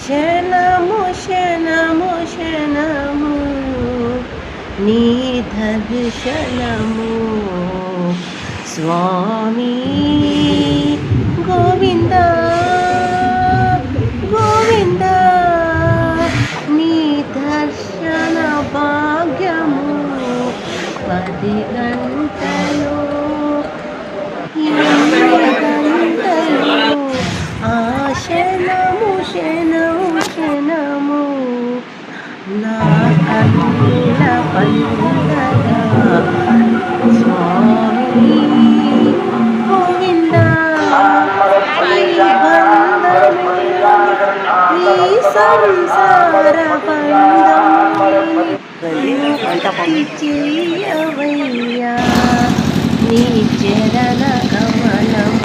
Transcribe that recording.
శరణము శరణము శరణము నీ దర్శనము స్వామి గోవింద గోవింద నీ దర్శన భాగ్యము 10 గంటలు 20 గంటలు ఆశనము శనము శనము నా కన్నుల పండగ స్వామి గోవింద ఈ బంధమే ఈ సంసార బంధమే చెయ్యవయ్యా నీ చరణ కమలం